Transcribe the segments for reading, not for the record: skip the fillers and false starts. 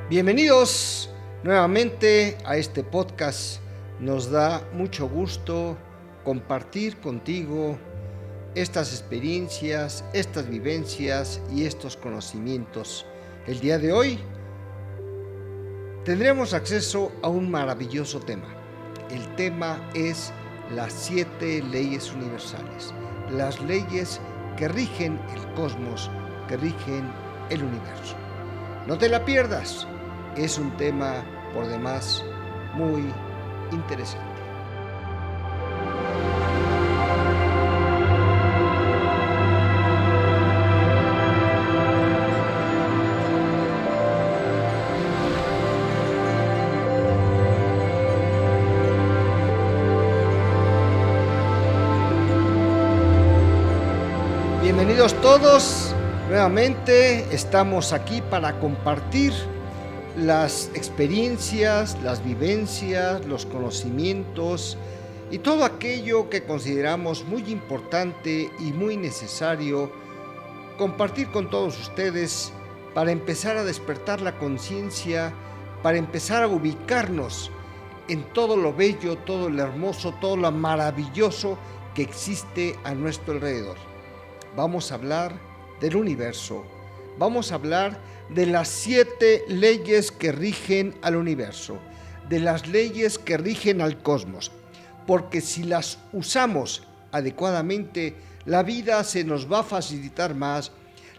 Bienvenidos nuevamente a este podcast. Nos da mucho gusto compartir contigo estas experiencias, estas vivencias y estos conocimientos. El día de hoy tendremos acceso a un maravilloso tema. El tema es las 7 leyes universales, las leyes que rigen el cosmos, que rigen el universo. No te la pierdas. Es un tema, por demás, muy interesante. Bienvenidos todos. Nuevamente estamos aquí para compartir las experiencias, las vivencias, los conocimientos y todo aquello que consideramos muy importante y muy necesario compartir con todos ustedes para empezar a despertar la conciencia, para empezar a ubicarnos en todo lo bello, todo lo hermoso, todo lo maravilloso que existe a nuestro alrededor. Vamos a hablar del universo, vamos a hablar de las 7 leyes que rigen al universo, de las leyes que rigen al cosmos, porque si las usamos adecuadamente, la vida se nos va a facilitar más,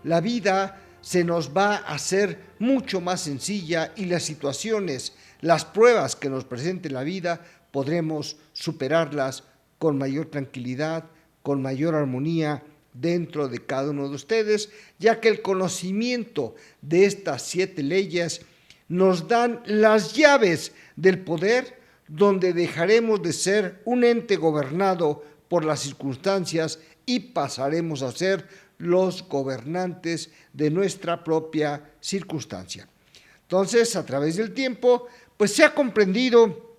la vida se nos va a hacer mucho más sencilla y las situaciones, las pruebas que nos presente la vida, podremos superarlas con mayor tranquilidad, con mayor armonía, dentro de cada uno de ustedes, ya que el conocimiento de estas 7 leyes nos dan las llaves del poder, donde dejaremos de ser un ente gobernado por las circunstancias y pasaremos a ser los gobernantes de nuestra propia circunstancia. Entonces, a través del tiempo, pues se ha comprendido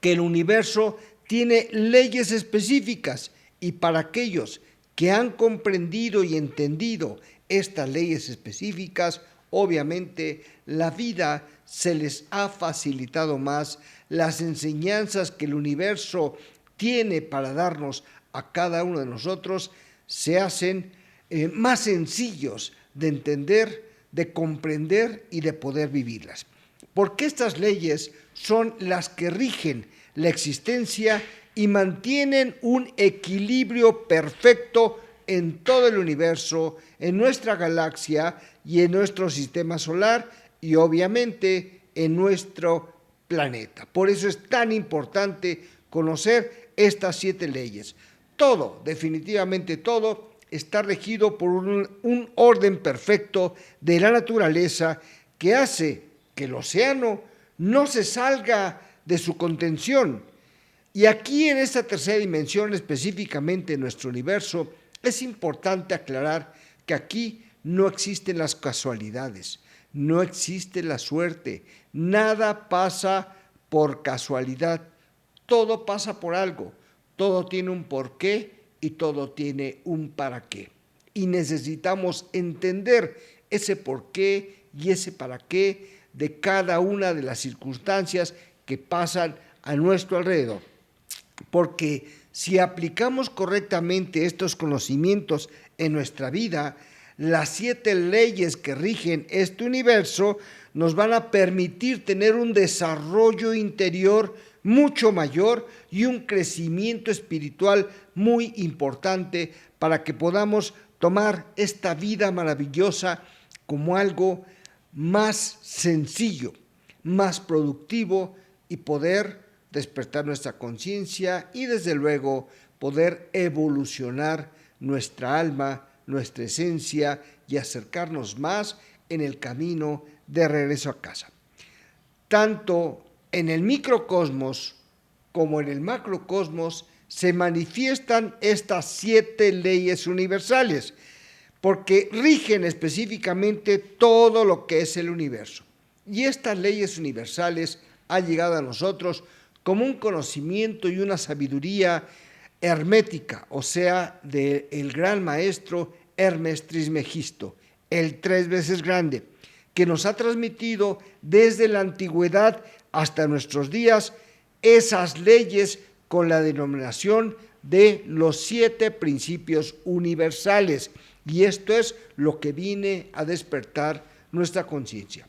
que el universo tiene leyes específicas y para aquellos que han comprendido y entendido estas leyes específicas, obviamente la vida se les ha facilitado más, las enseñanzas que el universo tiene para darnos a cada uno de nosotros se hacen más sencillos de entender, de comprender y de poder vivirlas. Porque estas leyes son las que rigen la existencia y mantienen un equilibrio perfecto en todo el universo, en nuestra galaxia y en nuestro sistema solar y obviamente en nuestro planeta. Por eso es tan importante conocer estas 7 leyes. Todo, definitivamente todo, está regido por un orden perfecto de la naturaleza que hace que el océano no se salga de su contención. Y aquí en esta tercera dimensión, específicamente en nuestro universo, es importante aclarar que aquí no existen las casualidades, no existe la suerte, nada pasa por casualidad, todo pasa por algo, todo tiene un porqué y todo tiene un para qué. Y necesitamos entender ese porqué y ese para qué de cada una de las circunstancias que pasan a nuestro alrededor. Porque si aplicamos correctamente estos conocimientos en nuestra vida, las 7 leyes que rigen este universo nos van a permitir tener un desarrollo interior mucho mayor y un crecimiento espiritual muy importante para que podamos tomar esta vida maravillosa como algo más sencillo, más productivo y poder despertar nuestra conciencia y desde luego poder evolucionar nuestra alma, nuestra esencia y acercarnos más en el camino de regreso a casa. Tanto en el microcosmos como en el macrocosmos se manifiestan estas 7 leyes universales, porque rigen específicamente todo lo que es el universo. Y estas leyes universales han llegado a nosotros como un conocimiento y una sabiduría hermética, o sea, del gran maestro Hermes Trismegisto, el 3 veces grande, que nos ha transmitido desde la antigüedad hasta nuestros días esas leyes con la denominación de los 7 principios universales. Y esto es lo que viene a despertar nuestra conciencia.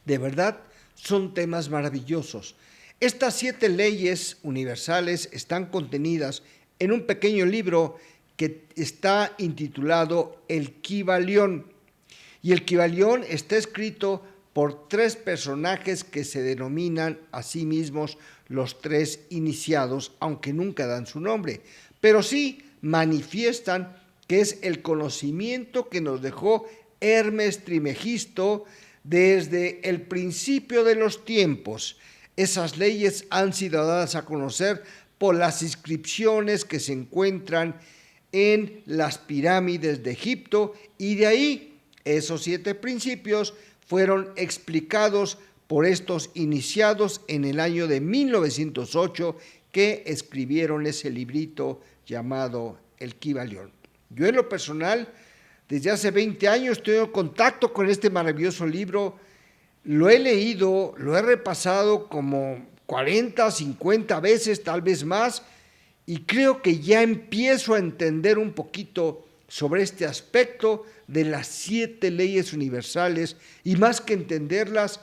De verdad, son temas maravillosos. Estas 7 leyes universales están contenidas en un pequeño libro que está intitulado El Kybalión. Y el Kybalión está escrito por 3 personajes que se denominan a sí mismos los 3 iniciados, aunque nunca dan su nombre, pero sí manifiestan que es el conocimiento que nos dejó Hermes Trismegisto desde el principio de los tiempos. Esas leyes han sido dadas a conocer por las inscripciones que se encuentran en las pirámides de Egipto, y de ahí esos 7 principios fueron explicados por estos iniciados en el año de 1908, que escribieron ese librito llamado El Kybalión. Yo en lo personal, desde hace 20 años estoy en contacto con este maravilloso libro. Lo he leído, lo he repasado como 40, 50 veces, tal vez más, y creo que ya empiezo a entender un poquito sobre este aspecto de las 7 leyes universales, y más que entenderlas,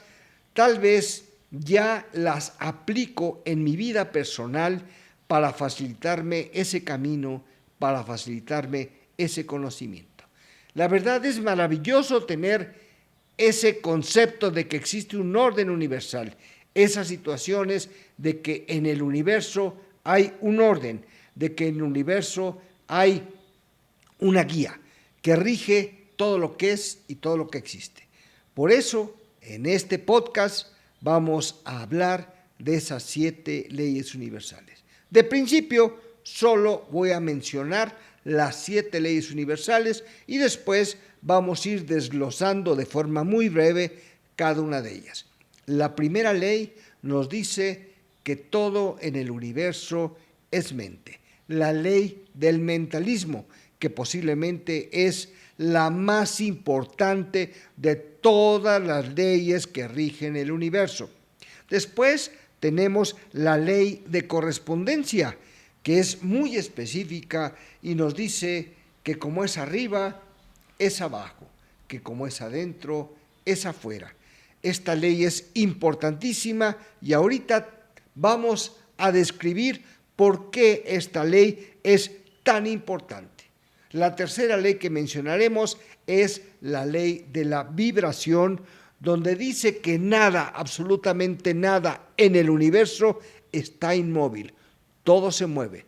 tal vez ya las aplico en mi vida personal para facilitarme ese camino, para facilitarme ese conocimiento. La verdad es maravilloso tener ese concepto de que existe un orden universal, esas situaciones de que en el universo hay un orden, de que en el universo hay una guía que rige todo lo que es y todo lo que existe. Por eso, en este podcast vamos a hablar de esas 7 leyes universales. De principio, solo voy a mencionar las 7 leyes universales y después vamos a ir desglosando de forma muy breve cada una de ellas. La primera ley nos dice que todo en el universo es mente. La ley del mentalismo, que posiblemente es la más importante de todas las leyes que rigen el universo. Después tenemos la ley de correspondencia, que es muy específica y nos dice que como es arriba, es abajo, que como es adentro, es afuera. Esta ley es importantísima y ahorita vamos a describir por qué esta ley es tan importante. La tercera ley que mencionaremos es la ley de la vibración, donde dice que nada, absolutamente nada en el universo está inmóvil. Todo se mueve,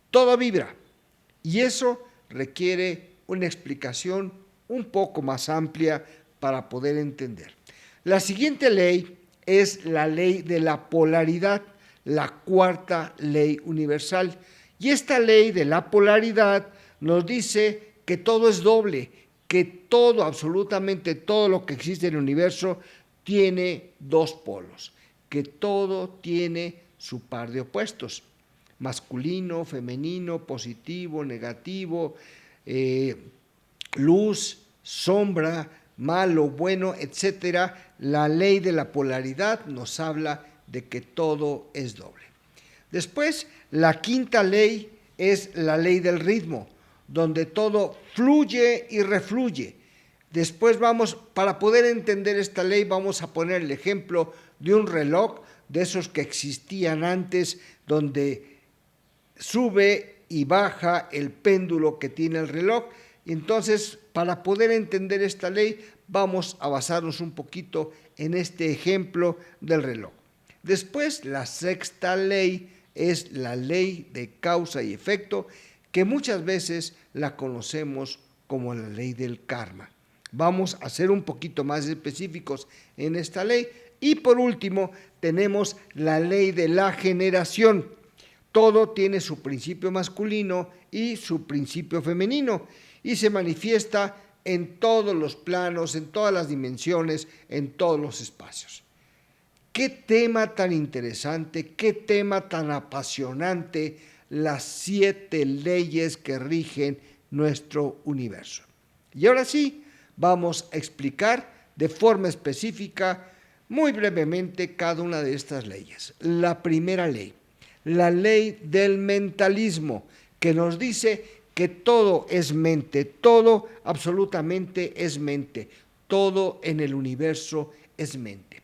todo vibra, y eso requiere una explicación un poco más amplia para poder entender. La siguiente ley es la ley de la polaridad, la cuarta ley universal, y esta ley de la polaridad nos dice que todo es doble, que todo, absolutamente todo lo que existe en el universo tiene 2 polos, que todo tiene su par de opuestos, masculino, femenino, positivo, negativo, luz, sombra, malo, bueno, etcétera. La ley de la polaridad nos habla de que todo es doble. Después, la quinta ley es la ley del ritmo, donde todo fluye y refluye. Después para poder entender esta ley, vamos a poner el ejemplo de un reloj, de esos que existían antes, donde sube y baja el péndulo que tiene el reloj. Y entonces, para poder entender esta ley, vamos a basarnos un poquito en este ejemplo del reloj. Después, la sexta ley es la ley de causa y efecto, que muchas veces la conocemos como la ley del karma. Vamos a ser un poquito más específicos en esta ley. Y por último, tenemos la ley de la generación. Todo tiene su principio masculino y su principio femenino, y se manifiesta en todos los planos, en todas las dimensiones, en todos los espacios. Qué tema tan interesante, qué tema tan apasionante, las 7 leyes que rigen nuestro universo. Y ahora sí, vamos a explicar de forma específica, muy brevemente, cada una de estas leyes. La primera ley, la ley del mentalismo, que nos dice que todo es mente, todo absolutamente es mente, todo en el universo es mente.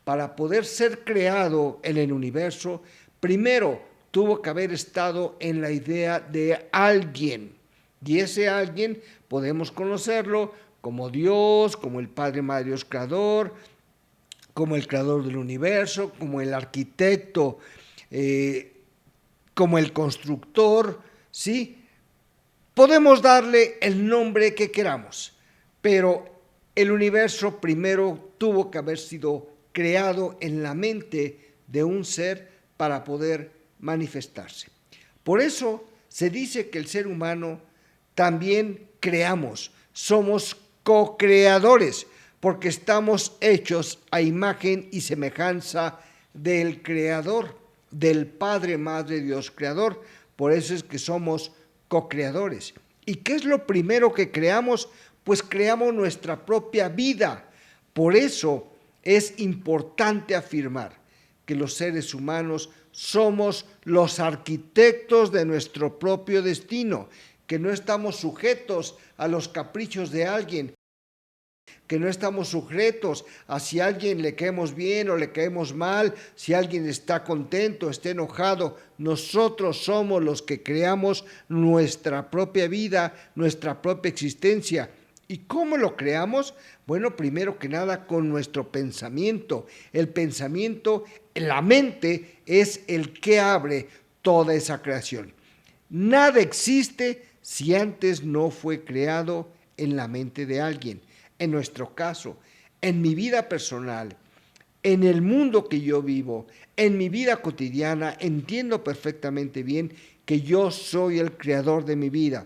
Para poder ser creado en el universo, primero tuvo que haber estado en la idea de alguien, y ese alguien podemos conocerlo como Dios, como el Padre, Madre, Dios Creador, como el creador del universo, como el arquitecto, como el constructor, ¿sí? Podemos darle el nombre que queramos, pero el universo primero tuvo que haber sido creado en la mente de un ser para poder manifestarse. Por eso se dice que el ser humano también creamos, somos co-creadores, porque estamos hechos a imagen y semejanza del Creador, del Padre, Madre, Dios Creador. Por eso es que somos co-creadores. ¿Y qué es lo primero que creamos? Pues creamos nuestra propia vida. Por eso es importante afirmar que los seres humanos somos los arquitectos de nuestro propio destino, que no estamos sujetos a los caprichos de alguien, que no estamos sujetos a si a alguien le caemos bien o le caemos mal, si alguien está contento, está enojado. Nosotros somos los que creamos nuestra propia vida, nuestra propia existencia. ¿Y cómo lo creamos? Bueno, primero que nada con nuestro pensamiento. El pensamiento, la mente, es el que abre toda esa creación. Nada existe si antes no fue creado en la mente de alguien. En nuestro caso, en mi vida personal, en el mundo que yo vivo, en mi vida cotidiana, entiendo perfectamente bien que yo soy el creador de mi vida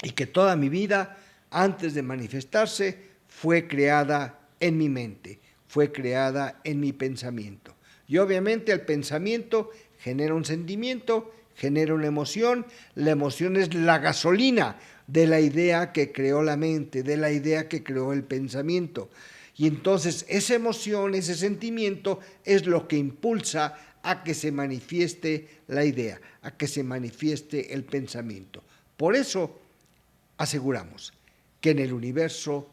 y que toda mi vida, antes de manifestarse, fue creada en mi mente, fue creada en mi pensamiento. Y obviamente el pensamiento genera un sentimiento, genera una emoción. La emoción es la gasolina de la idea que creó la mente, de la idea que creó el pensamiento. Y entonces esa emoción, ese sentimiento es lo que impulsa a que se manifieste la idea, a que se manifieste el pensamiento. Por eso aseguramos que en el universo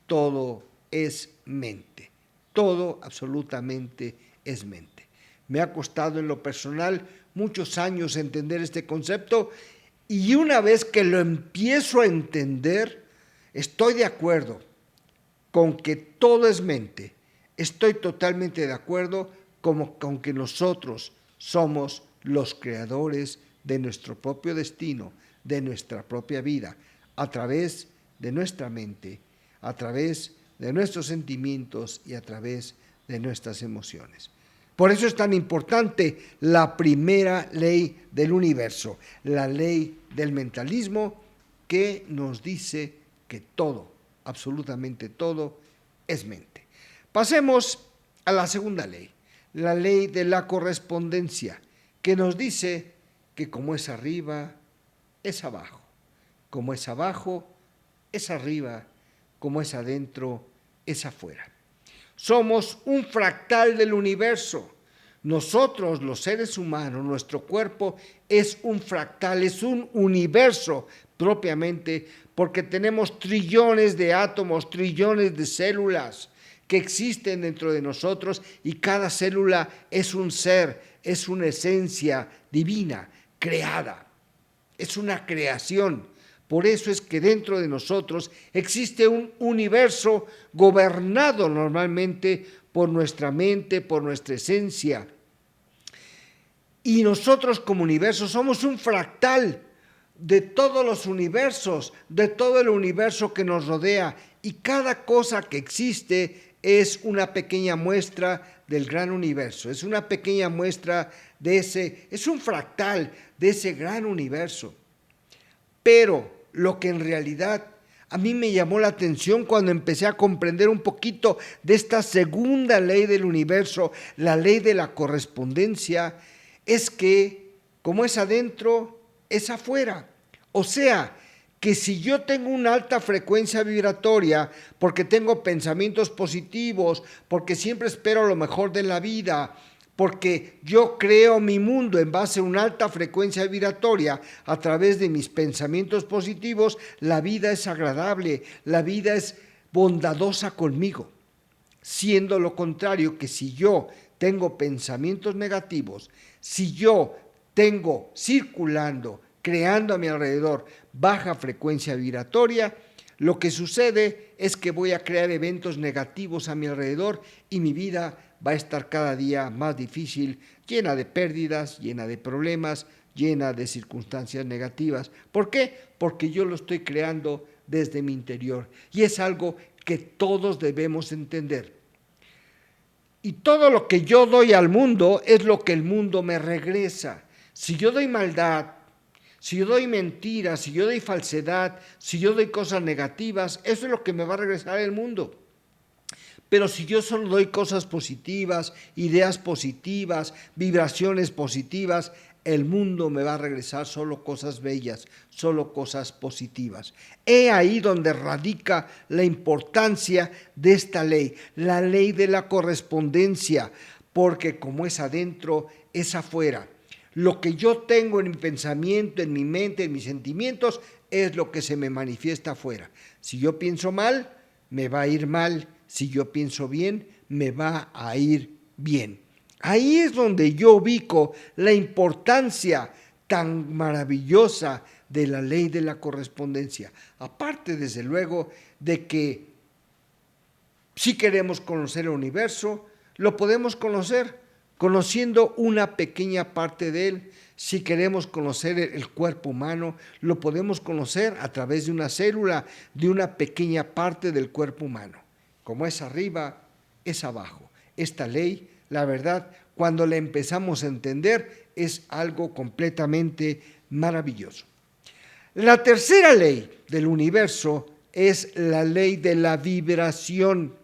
todo es mente, todo absolutamente es mente. Me ha costado en lo personal muchos años entender este concepto, y una vez que lo empiezo a entender, estoy de acuerdo con que todo es mente. Estoy totalmente de acuerdo con que nosotros somos los creadores de nuestro propio destino, de nuestra propia vida, a través de nuestra mente, a través de nuestros sentimientos y a través de nuestras emociones. Por eso es tan importante la primera ley del universo, la ley del mentalismo, que nos dice que todo, absolutamente todo, es mente. Pasemos a la segunda ley, la ley de la correspondencia, que nos dice que como es arriba, es abajo, como es abajo, es arriba, como es adentro, es afuera. Somos un fractal del universo. Nosotros, los seres humanos, nuestro cuerpo es un fractal, es un universo propiamente, porque tenemos trillones de átomos, trillones de células que existen dentro de nosotros, y cada célula es un ser, es una esencia divina, creada, es una creación. Por eso es que dentro de nosotros existe un universo gobernado normalmente por nuestra mente, por nuestra esencia. Y nosotros como universo somos un fractal de todos los universos, de todo el universo que nos rodea. Y cada cosa que existe es una pequeña muestra del gran universo. Es una pequeña muestra de es un fractal de ese gran universo. Pero lo que en realidad a mí me llamó la atención cuando empecé a comprender un poquito de esta segunda ley del universo, la ley de la correspondencia, es que como es adentro, es afuera. O sea, que si yo tengo una alta frecuencia vibratoria, porque tengo pensamientos positivos, porque siempre espero lo mejor de la vida, porque yo creo mi mundo en base a una alta frecuencia vibratoria a través de mis pensamientos positivos, la vida es agradable, la vida es bondadosa conmigo. Siendo lo contrario, que si yo tengo pensamientos negativos, si yo tengo circulando, creando a mi alrededor baja frecuencia vibratoria, lo que sucede es que voy a crear eventos negativos a mi alrededor y mi vida va a estar cada día más difícil, llena de pérdidas, llena de problemas, llena de circunstancias negativas. ¿Por qué? Porque yo lo estoy creando desde mi interior y es algo que todos debemos entender. Y todo lo que yo doy al mundo es lo que el mundo me regresa. Si yo doy maldad, si yo doy mentiras, si yo doy falsedad, si yo doy cosas negativas, eso es lo que me va a regresar el mundo. Pero si yo solo doy cosas positivas, ideas positivas, vibraciones positivas, el mundo me va a regresar solo cosas bellas, solo cosas positivas. He ahí donde radica la importancia de esta ley, la ley de la correspondencia, porque como es adentro, es afuera. Lo que yo tengo en mi pensamiento, en mi mente, en mis sentimientos, es lo que se me manifiesta afuera. Si yo pienso mal, me va a ir mal. Si yo pienso bien, me va a ir bien. Ahí es donde yo ubico la importancia tan maravillosa de la ley de la correspondencia. Aparte, desde luego, de que si queremos conocer el universo, lo podemos conocer conociendo una pequeña parte de él. Si queremos conocer el cuerpo humano, lo podemos conocer a través de una célula, de una pequeña parte del cuerpo humano. Como es arriba, es abajo. Esta ley, la verdad, cuando la empezamos a entender, es algo completamente maravilloso. La tercera ley del universo es la ley de la vibración.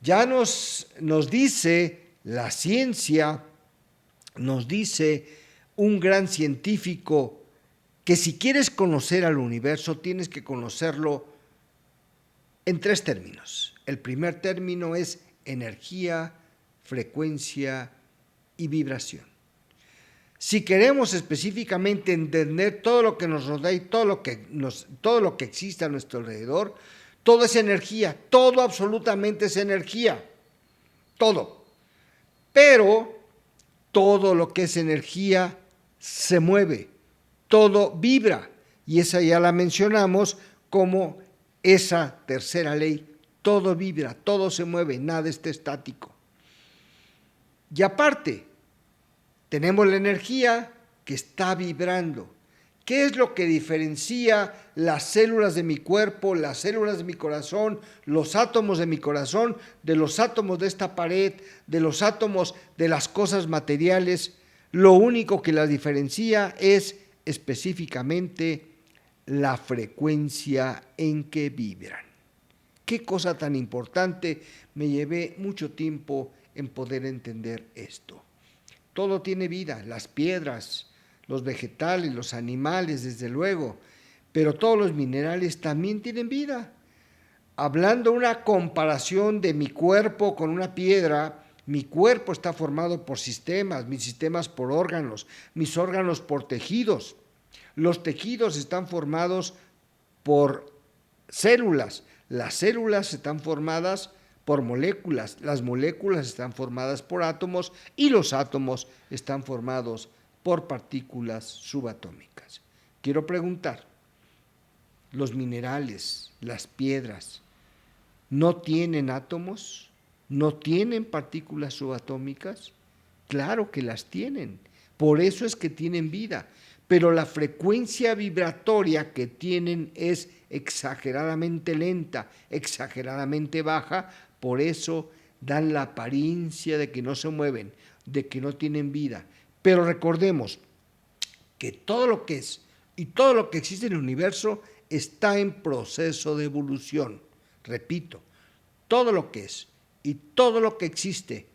Ya nos dice la ciencia, nos dice un gran científico que si quieres conocer al universo, tienes que conocerlo en 3 términos. El primer término es energía, frecuencia y vibración. Si queremos específicamente entender todo lo que nos rodea y todo lo que existe a nuestro alrededor, todo es energía, todo absolutamente es energía, todo. Pero todo lo que es energía se mueve, todo vibra, y esa ya la mencionamos como esa tercera ley, todo vibra, todo se mueve, nada está estático. Y aparte, tenemos la energía que está vibrando. ¿Qué es lo que diferencia las células de mi cuerpo, las células de mi corazón, los átomos de mi corazón, de los átomos de esta pared, de los átomos de las cosas materiales? Lo único que las diferencia es específicamente la frecuencia en que vibran. Qué cosa tan importante, me llevé mucho tiempo en poder entender esto. Todo tiene vida, las piedras, los vegetales, los animales, desde luego, pero todos los minerales también tienen vida. Hablando una comparación de mi cuerpo con una piedra, mi cuerpo está formado por sistemas, mis sistemas por órganos, mis órganos por tejidos. Los tejidos están formados por células, las células están formadas por moléculas, las moléculas están formadas por átomos y los átomos están formados por partículas subatómicas. Quiero preguntar, ¿los minerales, las piedras, no tienen átomos? ¿No tienen partículas subatómicas? Claro que las tienen, por eso es que tienen vida, pero la frecuencia vibratoria que tienen es exageradamente lenta, exageradamente baja, por eso dan la apariencia de que no se mueven, de que no tienen vida. Pero recordemos que todo lo que es y todo lo que existe en el universo está en proceso de evolución. Repito, todo lo que es y todo lo que existe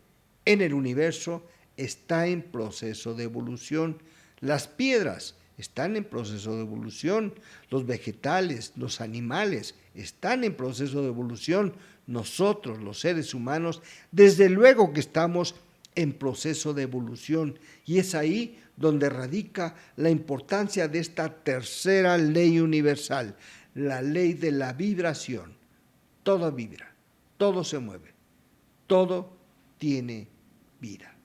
en el universo está en proceso de evolución. Las piedras están en proceso de evolución, los vegetales, los animales están en proceso de evolución, nosotros, los seres humanos, desde luego que estamos en proceso de evolución, y es ahí donde radica la importancia de esta tercera ley universal, la ley de la vibración. Todo vibra, todo se mueve, todo tiene vida.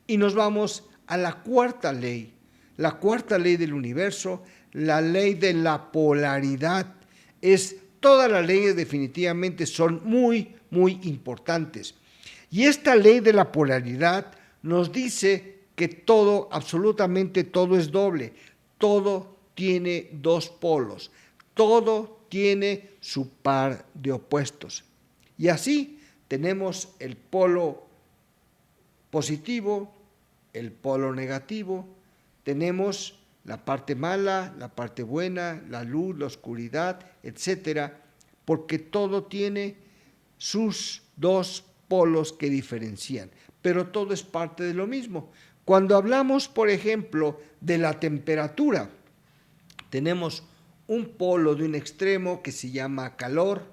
Y nos vamos a la cuarta ley del universo, la ley de la polaridad. Todas las leyes definitivamente son muy, muy importantes. Y esta ley de la polaridad nos dice que todo, absolutamente todo es doble, todo tiene dos polos, todo tiene su par de opuestos. Y así tenemos el polo positivo, el polo negativo, tenemos la parte mala, la parte buena, la luz, la oscuridad, etcétera, porque todo tiene sus dos polos que diferencian, pero todo es parte de lo mismo. Cuando hablamos, por ejemplo, de la temperatura, tenemos un polo de un extremo que se llama calor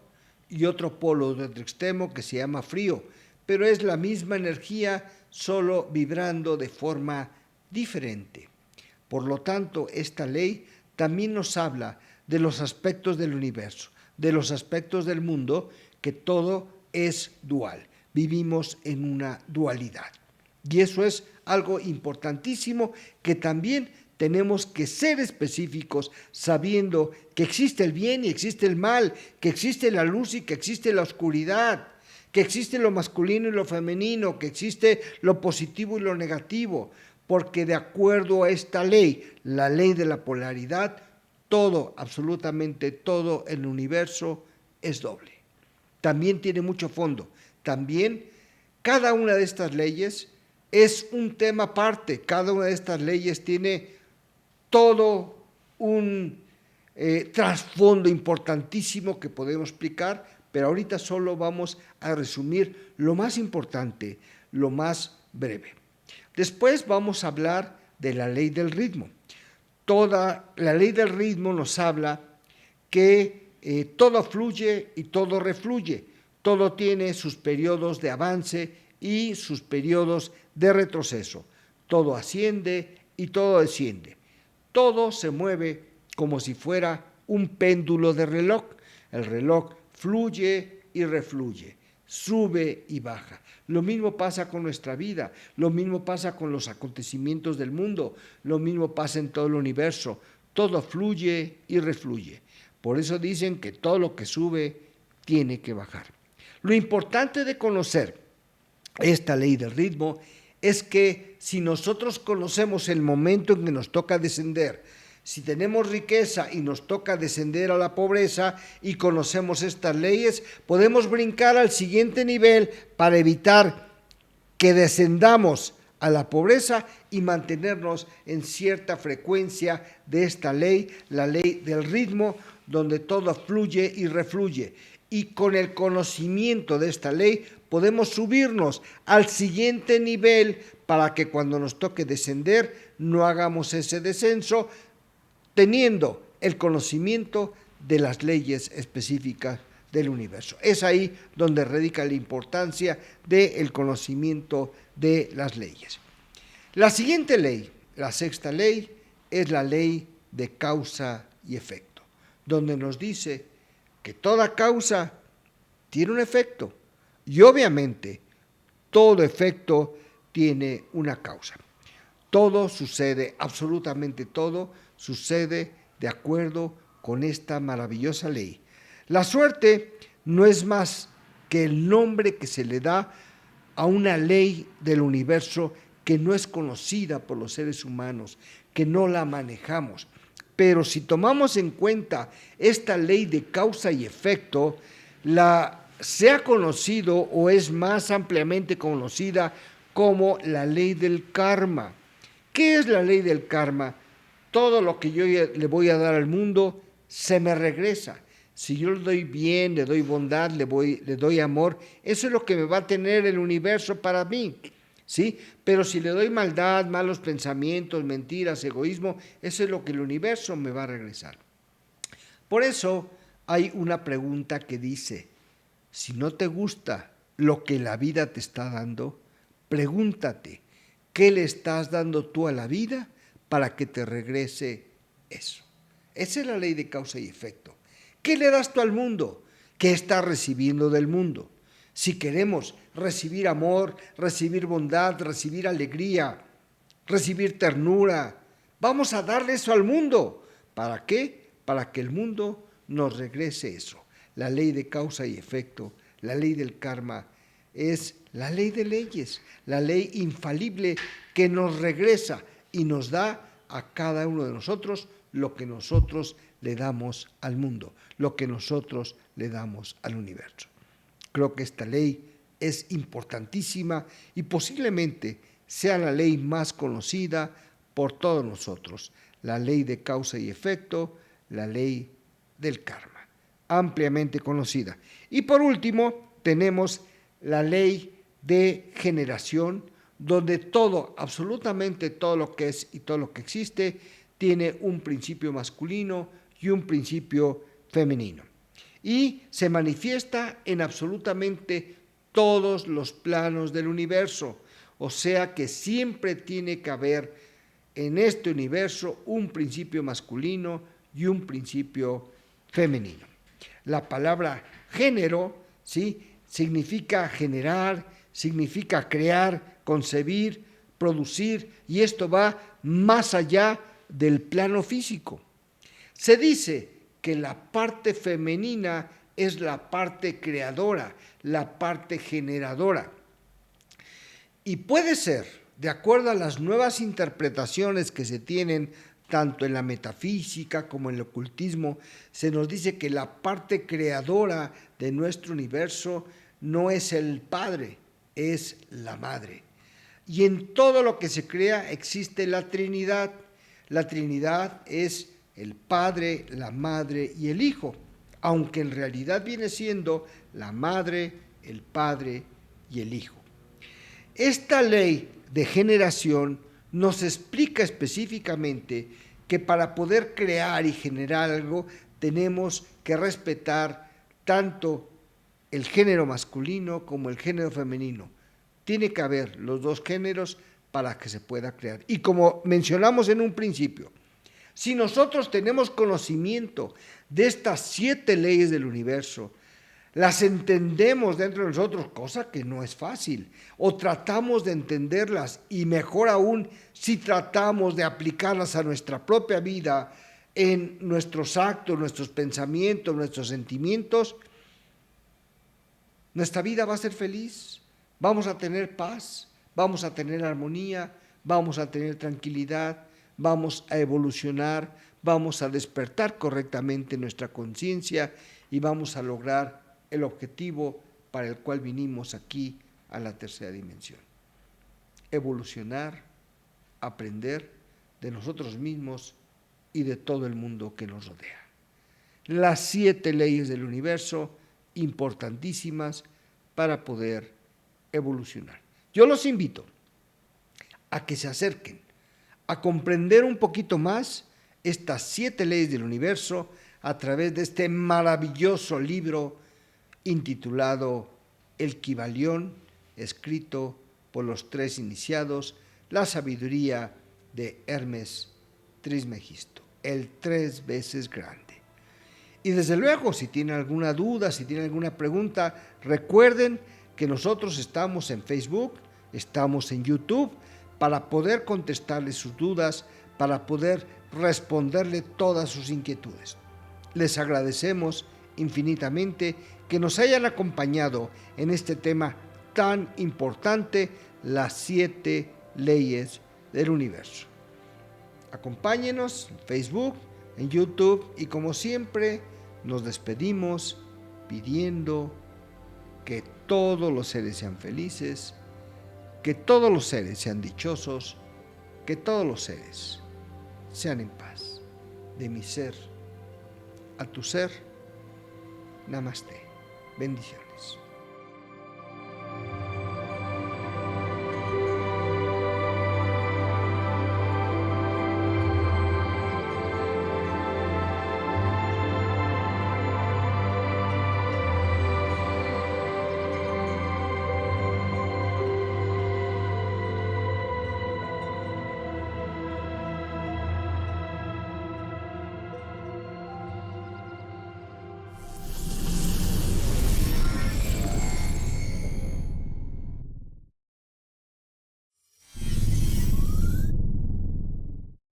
y otro polo de otro extremo que se llama frío, pero es la misma energía, solo vibrando de forma diferente. Por lo tanto, esta ley también nos habla de los aspectos del universo, de los aspectos del mundo, que todo es dual. Vivimos en una dualidad. Y eso es algo importantísimo que también tenemos que ser específicos, sabiendo que existe el bien y existe el mal, que existe la luz y que existe la oscuridad, que existe lo masculino y lo femenino, que existe lo positivo y lo negativo, porque de acuerdo a esta ley, la ley de la polaridad, todo, absolutamente todo el universo es doble. También tiene mucho fondo. También cada una de estas leyes es un tema aparte. Cada una de estas leyes tiene todo un trasfondo importantísimo que podemos explicar, pero ahorita solo vamos a resumir lo más importante, lo más breve. Después vamos a hablar de la ley del ritmo. Toda la ley del ritmo nos habla que todo fluye y todo refluye. Todo tiene sus periodos de avance y sus periodos de retroceso. Todo asciende y todo desciende. Todo se mueve como si fuera un péndulo de reloj. El reloj fluye y refluye, sube y baja. Lo mismo pasa con nuestra vida, lo mismo pasa con los acontecimientos del mundo, lo mismo pasa en todo el universo. Todo fluye y refluye. Por eso dicen que todo lo que sube tiene que bajar. Lo importante de conocer esta ley del ritmo es que si nosotros conocemos el momento en que nos toca descender, si tenemos riqueza y nos toca descender a la pobreza y conocemos estas leyes, podemos brincar al siguiente nivel para evitar que descendamos a la pobreza y mantenernos en cierta frecuencia de esta ley, la ley del ritmo, donde todo fluye y refluye. Y con el conocimiento de esta ley podemos subirnos al siguiente nivel para que cuando nos toque descender no hagamos ese descenso, teniendo el conocimiento de las leyes específicas del universo. Es ahí donde radica la importancia del conocimiento de las leyes. La siguiente ley, la sexta ley, es la ley de causa y efecto, donde nos dice que toda causa tiene un efecto y obviamente todo efecto tiene una causa. Todo sucede, absolutamente todo sucede de acuerdo con esta maravillosa ley. La suerte no es más que el nombre que se le da a una ley del universo que no es conocida por los seres humanos, que no la manejamos. Pero si tomamos en cuenta esta ley de causa y efecto, se ha conocido o es más ampliamente conocida como la ley del karma. ¿Qué es la ley del karma? Todo lo que yo le voy a dar al mundo se me regresa. Si yo le doy bien, le doy bondad, le doy amor, eso es lo que me va a tener el universo para mí. ¿sí? Pero si le doy maldad, malos pensamientos, mentiras, egoísmo, eso es lo que el universo me va a regresar. Por eso hay una pregunta que dice, si no te gusta lo que la vida te está dando, pregúntate, ¿qué le estás dando tú a la vida para que te regrese eso? Esa es la ley de causa y efecto. ¿Qué le das tú al mundo? ¿Qué estás recibiendo del mundo? Si queremos recibir amor, recibir bondad, recibir alegría, recibir ternura, vamos a darle eso al mundo. ¿Para qué? Para que el mundo nos regrese eso. La ley de causa y efecto, la ley del karma, es la ley de leyes, la ley infalible que nos regresa y nos da a cada uno de nosotros lo que nosotros le damos al mundo, lo que nosotros le damos al universo. Creo que esta ley es importantísima y posiblemente sea la ley más conocida por todos nosotros, la ley de causa y efecto, la ley del karma, ampliamente conocida. Y por último, tenemos la ley de generación, donde todo, absolutamente todo lo que es y todo lo que existe, tiene un principio masculino y un principio femenino. Y se manifiesta en absolutamente todos los planos del universo. O sea que siempre tiene que haber en este universo un principio masculino y un principio femenino. La palabra género, ¿sí?, significa generar, significa crear, concebir, producir, y esto va más allá del plano físico. Se dice que la parte femenina es la parte creadora, la parte generadora. Y puede ser, de acuerdo a las nuevas interpretaciones que se tienen tanto en la metafísica como en el ocultismo, se nos dice que la parte creadora de nuestro universo no es el Padre, es la Madre. Y en todo lo que se crea existe la Trinidad. La Trinidad es el Padre, la Madre y el Hijo, aunque en realidad viene siendo la Madre, el Padre y el Hijo. Esta ley de generación nos explica específicamente que para poder crear y generar algo tenemos que respetar tanto el género masculino como el género femenino. Tiene que haber los dos géneros para que se pueda crear. Y como mencionamos en un principio, si nosotros tenemos conocimiento de estas 7 leyes del universo, las entendemos dentro de nosotros, cosa que no es fácil, o tratamos de entenderlas, y mejor aún si tratamos de aplicarlas a nuestra propia vida, en nuestros actos, nuestros pensamientos, nuestros sentimientos, nuestra vida va a ser feliz, vamos a tener paz, vamos a tener armonía, vamos a tener tranquilidad, vamos a evolucionar, vamos a despertar correctamente nuestra conciencia y vamos a lograr el objetivo para el cual vinimos aquí a la tercera dimensión. Evolucionar, aprender de nosotros mismos y de todo el mundo que nos rodea. Las 7 leyes del universo, importantísimas para poder evolucionar. Yo los invito a que se acerquen a comprender un poquito más estas 7 leyes del universo a través de este maravilloso libro intitulado El Kybalión, escrito por los 3 iniciados, la sabiduría de Hermes Trismegisto, el 3 veces grande. Y desde luego, si tienen alguna duda, si tienen alguna pregunta, recuerden que nosotros estamos en Facebook, estamos en YouTube, para poder contestarles sus dudas, para poder responderle todas sus inquietudes. Les agradecemos infinitamente que nos hayan acompañado en este tema tan importante, las 7 leyes del universo. Acompáñenos en Facebook, en YouTube, y como siempre nos despedimos pidiendo que todos los seres sean felices, que todos los seres sean dichosos, que todos los seres sean en paz. De mi ser a tu ser, Namaste. Bendiciones.